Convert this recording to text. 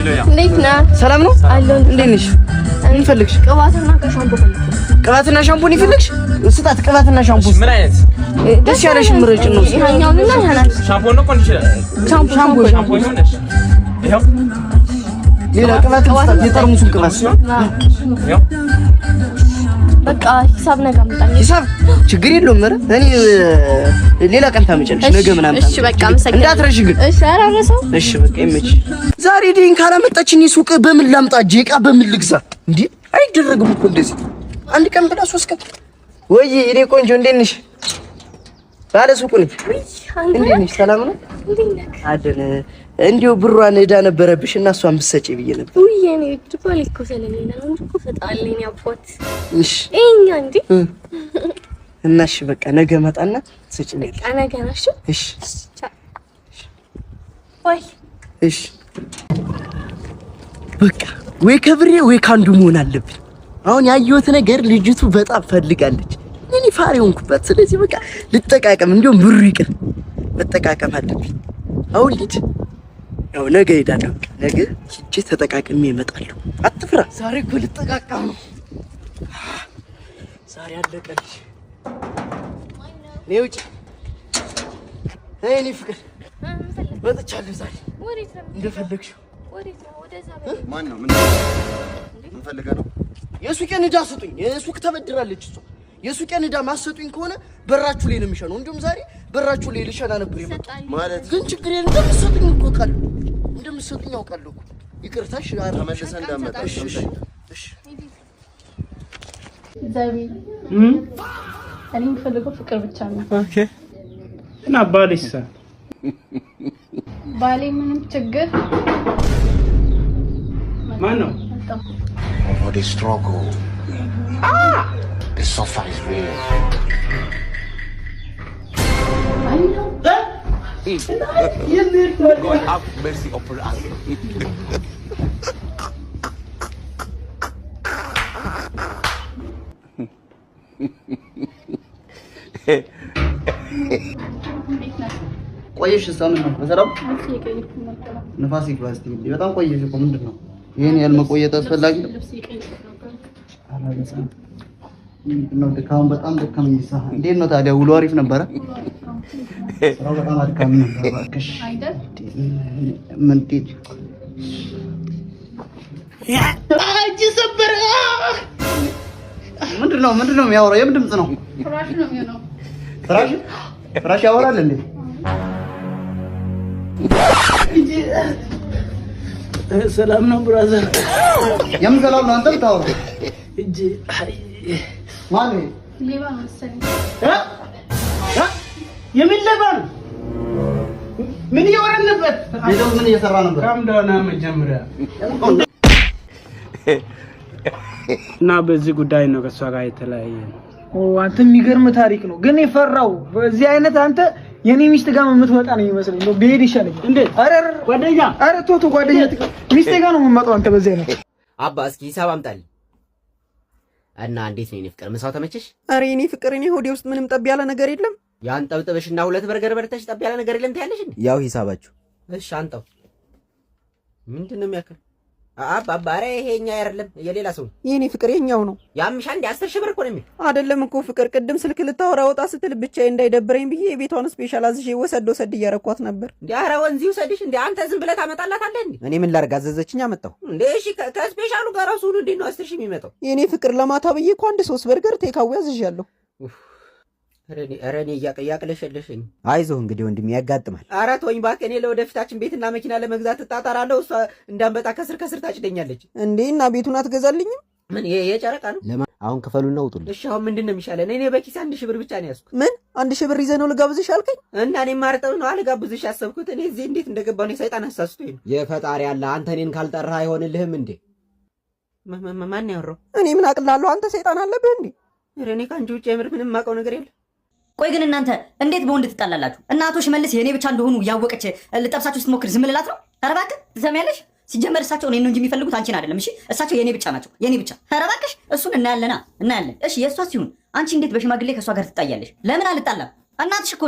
ሰላም ነው? እንዴት ነሽ? ምን ፈልግሽ? ቅባትና ሻምፖ ፈልግሽ? ቅባትና ሻምፖ ነው ፈልግሽ? ስጣት። ቅባትና ሻምፖ ምን አይነት ደስ ያለሽ ምረጭ ነው? ይሄኛውና ይሄናል። ሻምፖ ነው ኮንዲሽነር? ሻምፖ ይሆነሽ። ይሄው ሌላ ቅባት ስጣት። የጠርሙሱን ቅባት ይሄው። በቃ ሂሳብ ነገ አምጣልኝ። ሂሳብ ችግር የለውም። ኧረ እኔ ሌላ ቀን ታመጫለሽ ነገ ምናምን። እሺ በቃ መሰከረ እንዳትረሽ ግን። እሺ አራረሰው። እሺ በቃ ይመች። ዛሬ ዲን ካላመጣችኝ ሱቅ በምን ላምጣ? ጄቃ በምን ልግዛ? እንዴ አይደረግም እኮ እንደዚህ። አንድ ቀን ብላ 3 ቀን። ወይ እኔ ቆንጆ እንዴት ነሽ? ባለ ሱቁ ነኝ። እንዴት ነሽ? ሰላም ነው? አደነ እንዲው ብሯን እዳ ነበረብሽ እና እሷን ብትሰጪ ብዬ ነበር። ውይ የኔ ድባል እኮ ስለሌላ ነው እኮ ፈጣለኝ አባት። እሺ እኛ እንዴ እና እሺ በቃ ነገ መጣና ትሰጪኝ። በቃ ነገ ነሽ? እሺ ወይ እሺ በቃ ወይ ከብሬ ወይ ካንዱ መሆን አለብኝ። አሁን ያየሁት ነገር ልጅቱ በጣም ፈልጋለች። እኔ ፋሪ ሆንኩበት። ስለዚህ በቃ ልጠቃቀም፣ እንዲያውም ብሩ ይቅር ልጠቃቀም አለብኝ። አሁን ልጅ ያው ነገ ሄዳለሁ። ነገ ሂጅ ተጠቃቅሜ እመጣለሁ። አትፍራ። ዛሬ እኮ ልጠቃቀም ነው። ዛሬ አለቀልሽ። ነይ ውጪ። እኔ ፍቅር መጥቻለሁ ዛሬ። ወዴት ነው እንደፈለግሽው? ወዴት ነው? ወደዛ ማን ነው? ምን ፈልጋ ነው? የሱቄን ዕዳ ስጡኝ። የሱቅ ተበድራለች እሷ። የሱቄን ዕዳ ማሰጡኝ ከሆነ በራችሁ ላይ ነው የሚሸነው። እንዲሁም ዛሬ በራችሁ ላይ ልሸና ነበር የመጣው ማለት ግን ችግር የለም። እንደምትሰጡኝ እኮ አውቃለሁ። እንደምትሰጡኝ አውቃለሁ እኮ። ይቅርታሽ ተመልሰን እንዳመጣሽ። እሺ ዛሬ እኔ የምፈልገው ፍቅር ብቻ ነው። ኦኬ እና ባልሽ ባሌ ምንም ችግር ማን ነው? For the struggle. The suffer is real. God have mercy upon us. ቆየሽ? ሳምን ነው በሰላም ነፋስ ይግባ። እስቲ በጣም ቆየሽ እኮ ምንድን ነው ይሄን ያህል መቆየት አስፈላጊ ነው? ነው ድካም በጣም ደከመኝ። እንዴት ነው ታዲያ ውሎ? አሪፍ ነበረ? ስራው በጣም አድካሚ ነበር። እባክሽ አይደል? ምንድን ነው የሚያወራው? የምን ድምፅ ነው? ፍራሽ ነው የሚሆነው። ፍራሽ ያወራል እንዴ? ሰላም ነው ብራዘር? የምን ሰላም ነው? አንተ ብታወራው እጂ ማን ነው? ሌባ ነው መሰለኝ። የምን ሌባ ነው? ምን እያወራን ነበር? ምን እየሰራ ነበር? ካምዳና መጀመሪያ እና በዚህ ጉዳይ ነው ከሷ ጋር የተለያየ ነው። አንተ የሚገርም ታሪክ ነው ግን የፈራው በዚህ አይነት አንተ የኔ ሚስት ጋር የምትመጣ ነው የሚመስለኝ። ነው በሄድ ይሻለኝ እንዴ? አረ ጓደኛ፣ አረ ቶቶ ጓደኛ ሚስቴ ጋር ነው የምትመጣው አንተ በዚህ አይነት። አባ እስኪ ሂሳብ አምጣልኝ እና እንዴት ነው የኔ ፍቅር? ምሳው ተመቸሽ? አረ የኔ ፍቅር እኔ ሆዴ ውስጥ ምንም ጠብ ያለ ነገር የለም። ያን ጠብጥበሽና 2 በርገር በልተሽ ጠብ ያለ ነገር የለም ታያለሽ እንዴ? ያው ሂሳባችሁ። እሺ አንጣው። ምንድነው የሚያክል? አባ አረ ይሄኛ አይደለም የሌላ ሰው። የኔ ፍቅር የኛው ነው። ያምሻ እንዴ 10 ሺህ ብር እኮ ነው የሚል። አይደለም እኮ ፍቅር፣ ቅድም ስልክ ልታወራ ወጣ ስትል ብቻዬን እንዳይደብረኝ ብዬ የቤቷን ስፔሻል አዝዤ ወሰድ እያረኳት ነበር። እንዴ አረ ወንዚ ውሰድሽ እንዴ አንተ ዝም ብለህ ታመጣላታለህ እንዴ? እኔ ምን ላርግ? አዘዘችኝ አመጣሁ እንዴ። እሺ ከስፔሻሉ ጋር ራሱ እንዴ ነው 10 ሺህ የሚመጣው? የኔ ፍቅር ለማታ ብዬ እኮ 1 3 በርገር ቴካዊ አዝዣለሁ። አረኔ ያቅለሽልሽኝ። አይዞህ እንግዲህ ወንድሜ ያጋጥማል። አረ ተወኝ እባክህ። እኔ ለወደፊታችን ቤትና መኪና ለመግዛት እጣጣራለሁ። እሷ እንዳንበጣ ከስር ታጭደኛለች እንዴ። እና ቤቱን አትገዛልኝም? ምን የጨረቃ ነው? አሁን ክፈሉና ውጡልኝ። እሺ አሁን ምንድነው የሚሻለን? እኔ በኪስ 1000 ብር ብቻ ነው ያዝኩት። ምን 1000 ብር ይዘህ ነው ልጋብዝሽ አልከኝ? እና እኔ ማርጠው ነው አልጋብዝሽ ያሰብኩት። እኔ እዚህ እንዴት እንደገባሁ ነው ሰይጣን አሳስቶኝ ነው። የፈጣሪ ያለ አንተ እኔን ካልጠራህ አይሆንልህም እንዴ? ማን ያወራው? እኔ ምን አቅላለሁ? አንተ ሰይጣን አለብህ እንዴ? እኔ ካንቺ ውጭ የምር ምንም ማውቀው ነገር የለም። ቆይ ግን እናንተ እንዴት በወንድ ትጣላላችሁ? እናቶ ሽመልስ የኔ ብቻ እንደሆኑ ያወቀች ልጠብሳችሁ ስትሞክር ዝም ልላት ነው? ኧረ እባክህ ትሰሚያለሽ? ሲጀመር እሳቸው እኔን ነው እንጂ የሚፈልጉት አንቺን አይደለም። እሺ እሳቸው የኔ ብቻ ናቸው፣ የኔ ብቻ። ኧረ እባክሽ እሱን እናያለን። እሺ የእሷ ሲሆን አንቺ እንዴት በሽማግሌ ከእሷ ጋር ትጣያለሽ? ለምን አልጣላም? እናትሽ እኮ